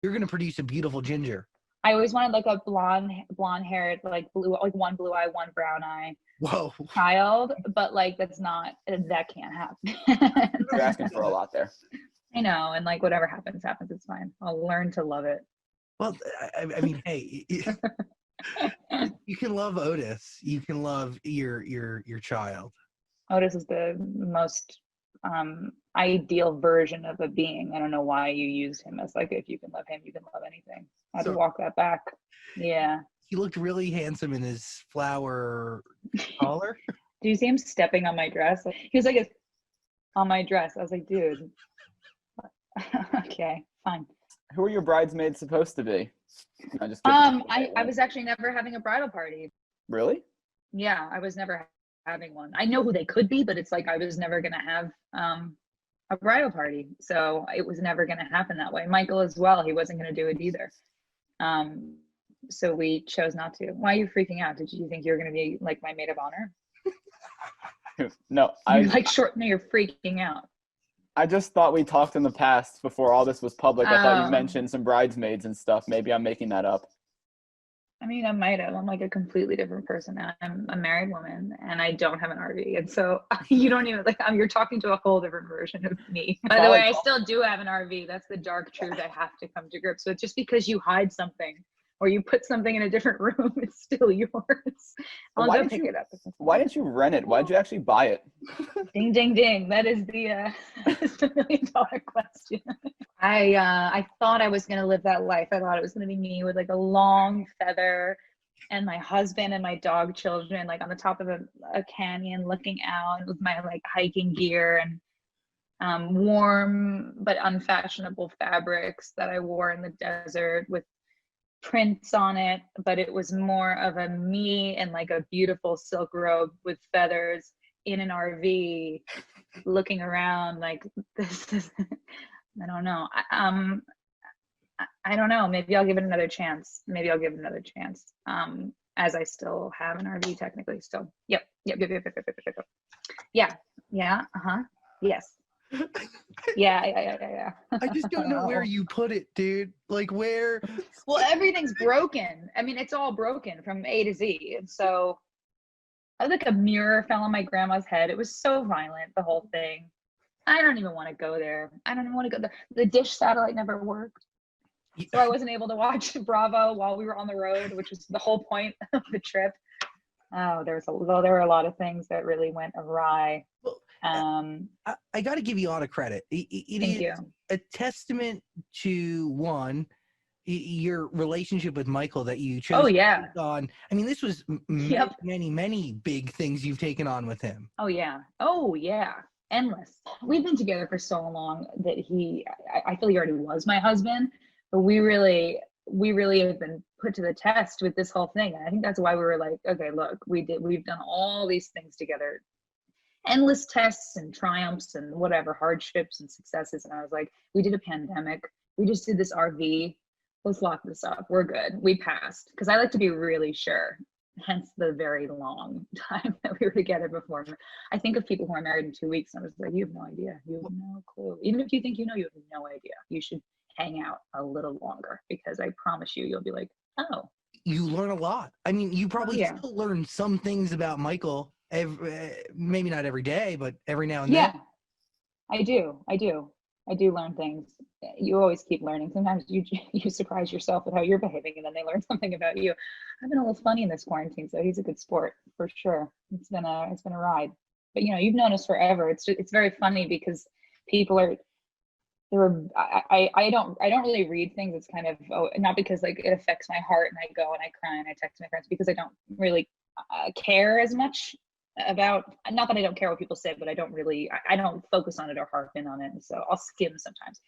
You're gonna produce a beautiful ginger. I always wanted like a blonde haired, like one blue eye, one brown eye Whoa. child, but like that can't happen. You're asking for a lot there. I know, and like whatever happens, it's fine. I'll learn to love it. Well, I mean, hey, you can love Otis. You can love your child. Otis is the most ideal version of a being. I don't know why you used him as like, if you can love him, you can love anything. I had to walk that back. Yeah. He looked really handsome in his flower collar. Do you see him stepping on my dress? He was like, on my dress. I was like, dude. Okay, fine. Who are your bridesmaids supposed to be? No, just I was actually never having a bridal party. Really? Yeah, I was never having one. I know who they could be, but it's like I was never gonna have a bridal party, so it was never gonna happen that way. Michael as well, he wasn't gonna do it either. So we chose not to. Why are you freaking out? Did you think you were gonna be like my maid of honor? No, you're freaking out. I just thought we talked in the past before all this was public. I thought you mentioned some bridesmaids and stuff. Maybe I'm making that up. I mean, I might have. I'm like a completely different person now. I'm a married woman and I don't have an RV. And so you don't even you're talking to a whole different version of me. By the way, I still do have an RV. That's the dark truth I have to come to grips with. Just because you hide something or you put something in a different room, it's still yours. I'll go pick it up. Why didn't you rent it? Why did you actually buy it? Ding, ding, ding. That is the $1 million question. I thought I was going to live that life. I thought it was going to be me with like a long feather and my husband and my dog children, like on the top of a canyon looking out with my like hiking gear and warm but unfashionable fabrics that I wore in the desert with prints on it, but it was more of a me in like a beautiful silk robe with feathers in an RV looking around like this. I don't know. I don't know. Maybe I'll give it another chance. As I still have an RV technically still. Yep. Yeah. Yes. Yeah. I just don't know where you put it, dude. Like where? Well, everything's broken. I mean, it's all broken from A to Z. And so like a mirror fell on my grandma's head. It was so violent, the whole thing. I don't even want to go there. I don't even want to go there. The dish satellite never worked. So I wasn't able to watch Bravo while we were on the road, which was the whole point of the trip. Oh, there were a lot of things that really went awry. Well, I got to give you all the credit. It Thank is you. a testament to one, your relationship with Michael that you chose. Oh yeah. On. I mean, this was many big things you've taken on with him. Oh yeah. Endless. We've been together for so long that I feel he already was my husband, but we really have been put to the test with this whole thing. And I think that's why we were like, okay, look, we've done all these things together, endless tests and triumphs and whatever, hardships and successes. And I was like, we did a pandemic. We just did this RV. Let's lock this up. We're good. We passed. Because I like to be really sure. Hence the very long time that we were together before. I think of people who are married in 2 weeks, and I was like, you have no idea. You have no clue. Even if you think you know, you have no idea. You should hang out a little longer, because I promise you'll be like, oh. You learn a lot. I mean, you probably still learn some things about Michael, maybe not every day, but every now and then. Yeah, I do learn things. You always keep learning. Sometimes you surprise yourself with how you're behaving, and then they learn something about you. I've been a little funny in this quarantine, so he's a good sport for sure. It's been a ride. But you've known us forever. It's very funny because people are. I don't really read things. It's kind of not because like it affects my heart and I go and I cry and I text my friends, because I don't really care as much about, not that I don't care what people say, but I don't focus on it or harp in on it, and so I'll skim sometimes.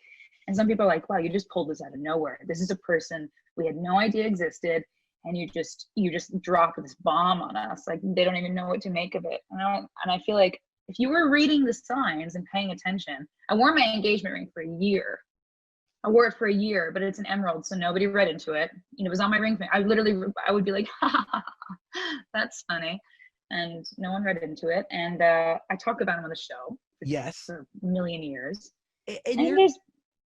And some people are like, wow, you just pulled this out of nowhere. This is a person we had no idea existed, and you just dropped this bomb on us. Like, they don't even know what to make of it. And I feel like if you were reading the signs and paying attention, I wore my engagement ring for a year. I wore it for a year, but it's an emerald, so nobody read into it. It was on my ring finger. I would be like, ha, that's funny. And no one read into it. And I talk about him on the show. Yes. For a million years. And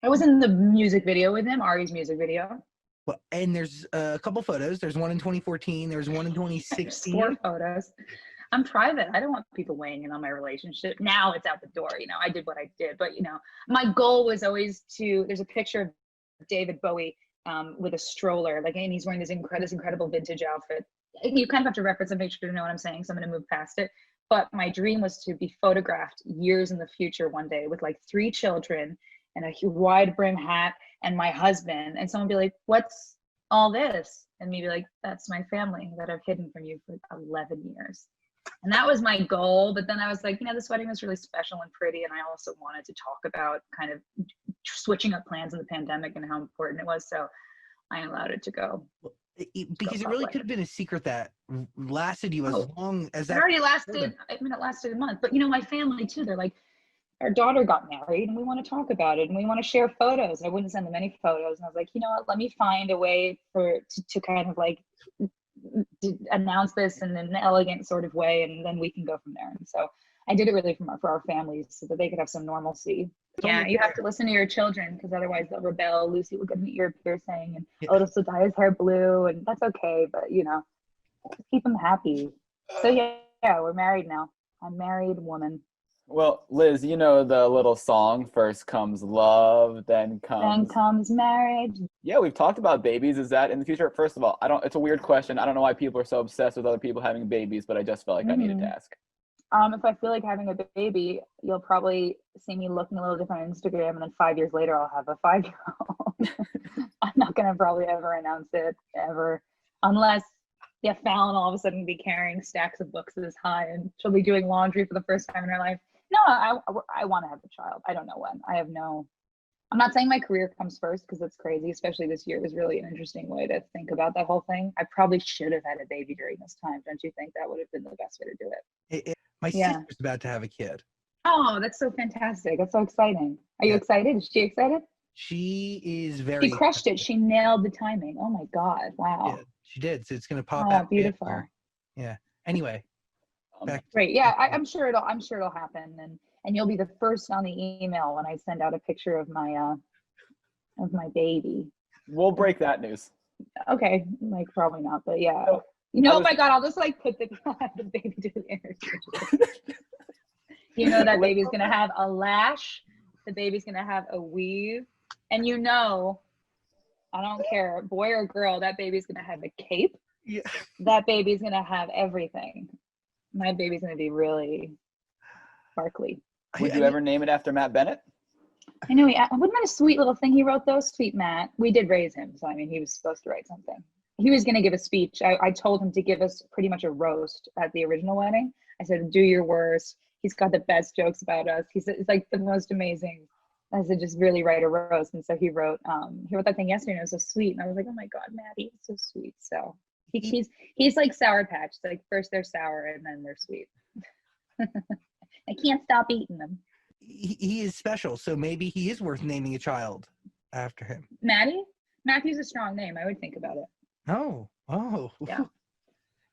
I was in the music video with him, Ari's music video. Well, and there's a couple photos. There's one in 2014. There's one in 2016. 4 photos. I'm private. I don't want people weighing in on my relationship. Now it's out the door. I did what I did, but my goal was always there's a picture of David Bowie with a stroller, and he's wearing this incredible vintage outfit. You kind of have to reference a picture to know what I'm saying, so I'm going to move past it. But my dream was to be photographed years in the future one day with 3 children and a wide brim hat and my husband, and someone be like, "What's all this?" And me be like, "That's my family that I've hidden from you for 11 years." And that was my goal. But then I was like, this wedding was really special and pretty. And I also wanted to talk about kind of switching up plans in the pandemic and how important it was. So I allowed it to go. Because it really could have been a secret that lasted you as long as that. It already lasted. It lasted a month. But my family too, they're like, our daughter got married and we want to talk about it and we want to share photos. I wouldn't send them any photos. And I was like, what, let me find a way to kind of to announce this in an elegant sort of way, and then we can go from there. And so I did it really for our families so that they could have some normalcy. Yeah, you have to listen to your children because otherwise they'll rebel. Lucy will get an ear piercing and Otis will dye his hair blue, and that's okay, but keep them happy. So yeah, we're married now. I'm a married woman. Well, Liz, the little song, first comes love, then comes marriage. Yeah, we've talked about babies. Is that in the future? First of all, it's a weird question. I don't know why people are so obsessed with other people having babies, but I just felt like I needed to ask. If I feel like having a baby, you'll probably see me looking a little different on Instagram, and then 5 years later, I'll have a 5-year-old. I'm not going to probably ever announce it, ever. Unless, Fallon all of a sudden be carrying stacks of books this high, and she'll be doing laundry for the first time in her life. No, I want to have a child. I don't know when. I'm not saying my career comes first because it's crazy, especially this year was really an interesting way to think about that whole thing. I probably should have had a baby during this time. Don't you think that would have been the best way to do it? My sister's about to have a kid. Oh, that's so fantastic. That's so exciting. Are you excited? Is she excited? She is very. She crushed it. She nailed the timing. Oh my God. Wow. Yeah, she did. So it's going to pop out. Beautiful. Yeah. Anyway. Great. Yeah, I'm sure it'll happen, and you'll be the first on the email when I send out a picture of my baby. We'll break that news. Okay, probably not, but yeah. Oh my God, I'll just put the baby to the interstitial. That baby's gonna have a lash. The baby's gonna have a weave, and I don't care, boy or girl, that baby's gonna have a cape. Yeah. That baby's gonna have everything. My baby's going to be really sparkly. Would you ever name it after Matt Bennett? I know. Wouldn't that a sweet little thing he wrote, though? Sweet Matt. We did raise him. So, he was supposed to write something. He was going to give a speech. I told him to give us pretty much a roast at the original wedding. I said, do your worst. He's got the best jokes about us. It's the most amazing. I said, just really write a roast. And so he wrote that thing yesterday, and it was so sweet. And I was like, oh my God, Maddie, it's so sweet. So he's like Sour Patch. It's first they're sour and then they're sweet. I can't stop eating them. He is special, so maybe he is worth naming a child after him. Maddie? Matthew's a strong name. I would think about it. Oh. Yeah.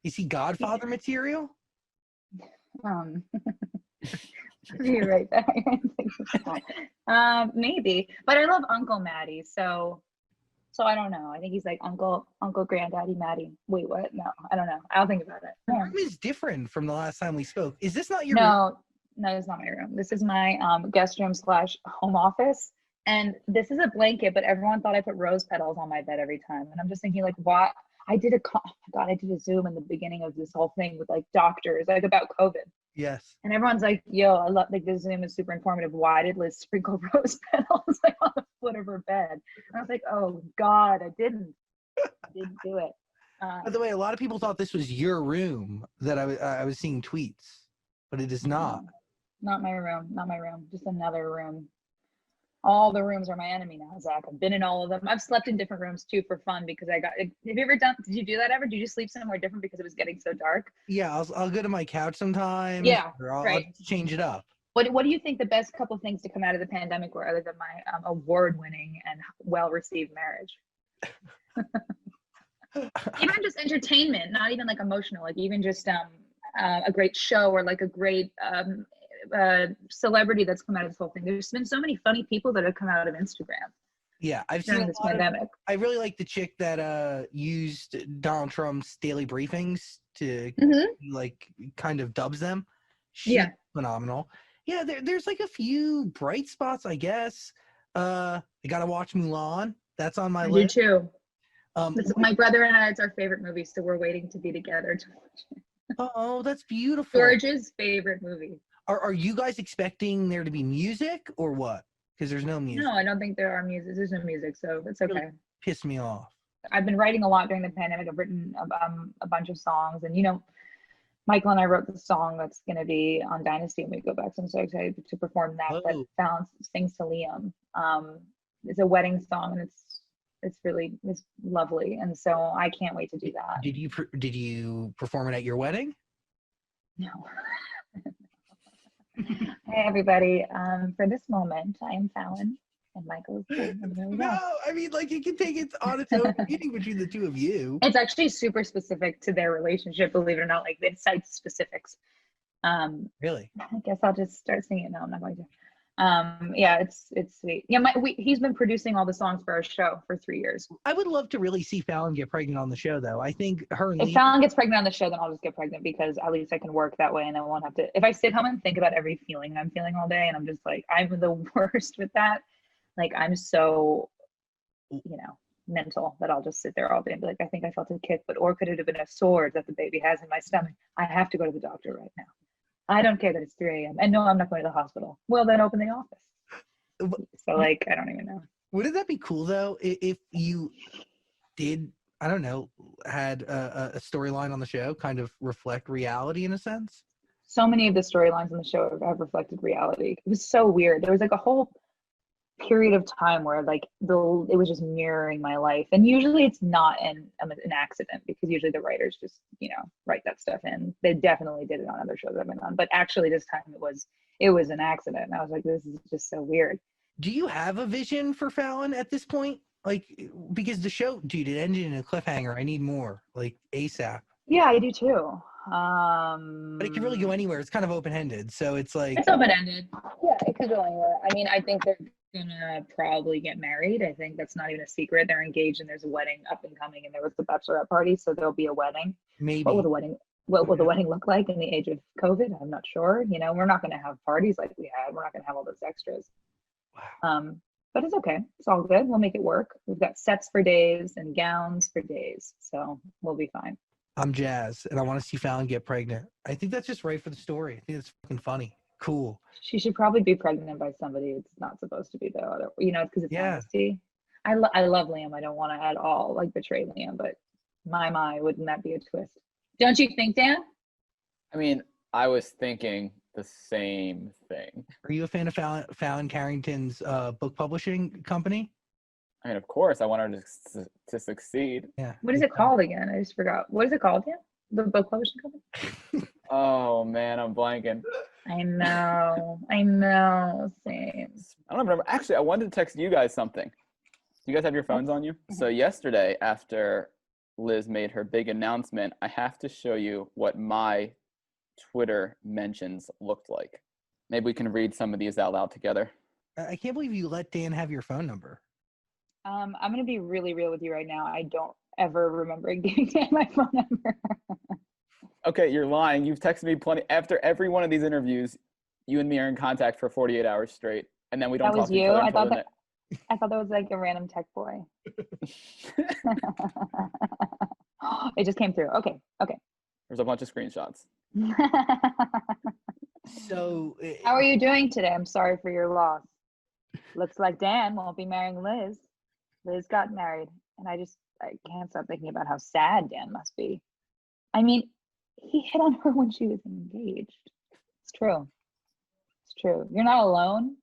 Is he Godfather material? You're right there. Maybe, but I love Uncle Matty, so I don't know. I think he's like Uncle Granddaddy Matty. Wait, what? No, I don't know. I'll think about it. The room is different from the last time we spoke. Is this not your room? No, it's not my room. This is my guest room / home office. And this is a blanket, but everyone thought I put rose petals on my bed every time. And I'm just thinking what? I did a Zoom in the beginning of this whole thing with doctors, about COVID. Yes. And everyone's like, yo, I love the Zoom is super informative. Why did Liz sprinkle rose petals on the foot of her bed? And I was like, oh God, I didn't do it. By the way, a lot of people thought this was your room that I was seeing tweets, but it is not. Not my room. Just another room. All the rooms are my enemy now, Zach. I've been in all of them. I've slept in different rooms too for fun because did you do that ever? Did you sleep somewhere different because it was getting so dark? Yeah, I'll go to my couch sometimes. Yeah, I'll change it up. What do you think the best couple things to come out of the pandemic were other than my award-winning and well-received marriage? Even just entertainment, not even emotional, even just a great show or a great celebrity that's come out of this whole thing. There's been so many funny people that have come out of Instagram Yeah, I've seen during a this lot of. pandemic. I really like the chick that used Donald Trump's daily briefings to like kind of dubs them. She's Yeah. phenomenal. Yeah, there's like a few bright spots, I guess. I gotta watch Mulan. That's on my I do list. too. Um, My brother and I, it's our favorite movie, so we're waiting to be together to watch it. oh, that's beautiful. George's favorite movie. Are you guys expecting there to be music or what? Because there's no music. No, I don't think there are music. There's no music, so it's okay. Really pissed me off. I've been writing a lot during the pandemic. I've written a bunch of songs, and Michael and I wrote the song that's going to be on Dynasty when we go back. So I'm so excited to perform that. That Fallon sings to Liam. It's a wedding song, and it's lovely, and so I can't wait to do that. Did you perform it at your wedding? No. Hey everybody! For this moment, I am Fallon, and Michael is Ken, and here we go. No, I mean, like, you can take it on its own meeting between the two of you. It's actually super specific to their relationship, believe it or not. Like, it cites specifics. Really? I guess I'll just start singing it. No, I'm not going to. Yeah, it's sweet. Yeah, he's been producing all the songs for our show for 3 years. I would love to really see Fallon get pregnant on the show, though. I think her and If Fallon gets pregnant on the show, then I'll just get pregnant, because at least I can work that way, and I won't have to. If I sit home and think about every feeling I'm feeling all day, and I'm just like, I'm the worst with that. Like, I'm so, mental, that I'll just sit there all day and be like, I think I felt a kick, or could it have been a sword that the baby has in my stomach? I have to go to the doctor right now. I don't care that it's 3 a.m. And no, I'm not going to the hospital. Well, then open the office. So, like, I don't even know. Wouldn't that be cool, though, if you did, I don't know, had a storyline on the show kind of reflect reality in a sense? So many of the storylines on the show have reflected reality. It was so weird. There was like a whole period of time where like it was just mirroring my life, and usually it's not an accident, because usually the writers just write that stuff in. They definitely did it on other shows I've been on, but actually this time it was an accident, and I was like, this is just so weird. Do you have a vision for Fallon at this point? Like, because the show, dude, it ended in a cliffhanger. I need more, like, ASAP. Yeah, I do too. But it can really go anywhere. It's kind of open-ended, so it's like, it's open-ended. Yeah, it could go anywhere. I mean, I think they're gonna probably get married. I think that's not even a secret. They're engaged, and there's a wedding up and coming, and there was the bachelorette party, so there'll be a wedding. Maybe. What will the wedding look like in the age of COVID? I'm not sure. We're not going to have parties like we had. We're not going to have all those extras. Wow. But it's okay. It's all good. We'll make it work. We've got sets for days and gowns for days, so we'll be fine. I'm jazzed, and I want to see Fallon get pregnant. I think that's just right for the story. I think it's fucking funny. Cool. She should probably be pregnant by somebody it's not supposed to be, though. Because it's Dynasty. I love Liam. I don't want to at all like betray Liam, but my, wouldn't that be a twist? Don't you think, Dan? I mean, I was thinking the same thing. Are you a fan of Fallon Carrington's book publishing company? I mean, of course, I want her to succeed. Yeah. What is it called again? I just forgot. What is it called again? The book publishing company? Oh man, I'm blanking. I know. Same. I don't remember. Actually, I wanted to text you guys something. Do you guys have your phones on you? So yesterday, after Liz made her big announcement, I have to show you what my Twitter mentions looked like. Maybe we can read some of these out loud together. I can't believe you let Dan have your phone number. I'm going to be really real with you right now. I don't ever remember giving Dan my phone number. Okay, you're lying. You've texted me plenty. After every one of these interviews, you and me are in contact for 48 hours straight, and then we don't talk to each other. I thought that was like a random tech boy. It just came through. Okay. There's a bunch of screenshots. So, how are you doing today? I'm sorry for your loss. Looks like Dan won't be marrying Liz. Liz got married, and I can't stop thinking about how sad Dan must be. I mean, he hit on her when she was engaged. It's true. You're not alone.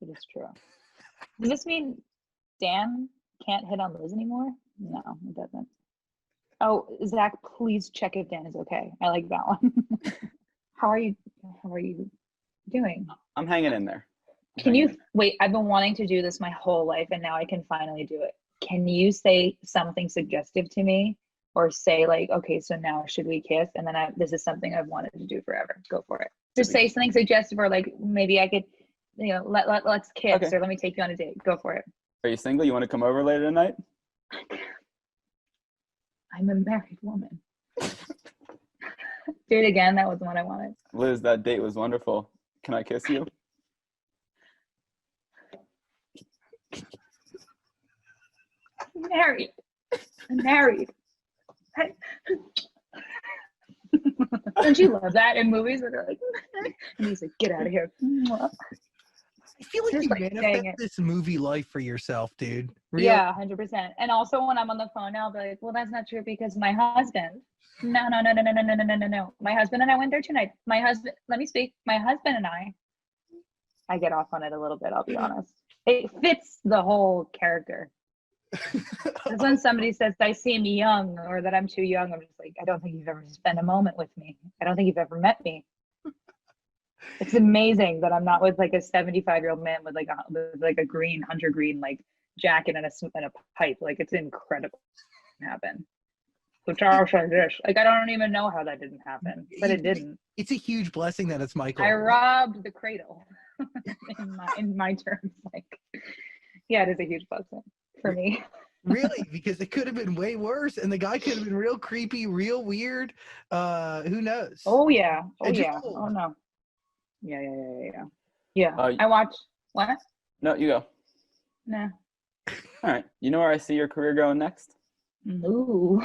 It is true. Does this mean Dan can't hit on Liz anymore? No, it doesn't. Oh, Zach, please check if Dan is okay. I like that one. How are you doing? I'm hanging in there. Can you wait? I've been wanting to do this my whole life, and now I can finally do it. Can you say something suggestive to me, or say like, okay, so now should we kiss? And then this is something I've wanted to do forever. Go for it. Just say something suggestive, or like maybe I could, let's kiss, Okay. or let me take you on a date. Go for it. Are you single? You want to come over later tonight? I'm a married woman. Do it again. That was the one I wanted. Liz, that date was wonderful. Can I kiss you? I'm married. I'm married. Don't you love that in movies where they're like, and he's like, get out of here. I feel like Just you like saying manifest it. this movie life for yourself, dude. Really? Yeah, 100%. And also when I'm on the phone now, I'll be like, well, that's not true because my husband. No. My husband and I went there tonight. My husband, let me speak. My husband and I get off on it a little bit, I'll be honest. It fits the whole character. Because when somebody says I seem young or that I'm too young, I'm just like, I don't think you've ever spent a moment with me. I don't think you've ever met me. It's amazing that I'm not with like a 75-year-old man with like a green hunter green like jacket and a pipe. Like it's incredible to happen. So Charles like this. Like I don't even know how that didn't happen, but it didn't. It's a huge blessing that it's Michael. I robbed the cradle in my terms. Like, yeah, it is a huge blessing for me. Really, because it could have been way worse, and the guy could have been real creepy, real weird. Who knows? Oh yeah. Oh And yeah. old. Oh no. Yeah. I watch what? No, you go. Nah. All right. You know where I see your career going next? Ooh,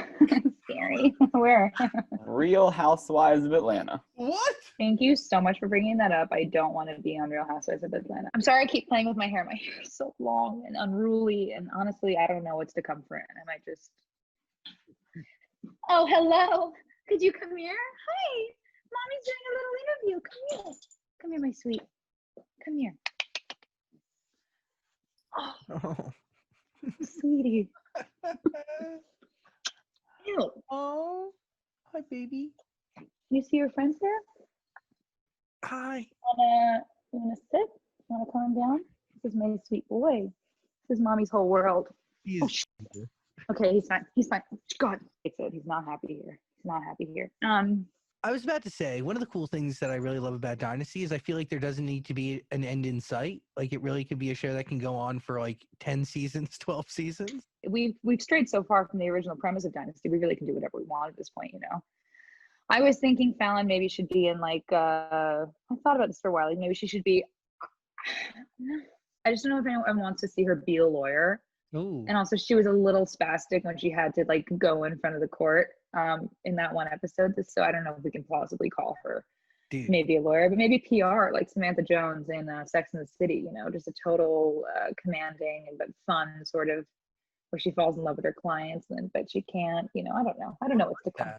scary. Where? Real Housewives of Atlanta. What? Thank you so much for bringing that up. I don't want to be on Real Housewives of Atlanta. I'm sorry I keep playing with my hair. My hair is so long and unruly, and honestly, I don't know what's to come for it. I might just. Oh, hello. Could you come here? Hi. Mommy's doing a little interview. Come here. Come here, my sweet. Come here. Oh. Sweetie. Ew. Oh, hi, baby. You see your friends there? Hi. You wanna sit? Wanna calm down? This is my sweet boy. This is mommy's whole world. He Oh, is. Okay, he's fine. He's fine. God, it's it. He's not happy here. He's not happy here. I was about to say, one of the cool things that I really love about Dynasty is I feel like there doesn't need to be an end in sight. Like it really could be a show that can go on for like 10 seasons, 12 seasons. We've strayed so far from the original premise of Dynasty. We really can do whatever we want at this point, you know. I was thinking Fallon maybe should be in like I thought about this for a while. Like maybe she should be. I just don't know if anyone wants to see her be a lawyer. Ooh. And also she was a little spastic when she had to like go in front of the court in that one episode. So I don't know if we can plausibly call her maybe a lawyer, but maybe PR like Samantha Jones in Sex and the City, you know, just a total commanding but fun sort of where she falls in love with her clients and but she can't, you know, I don't know what's to come.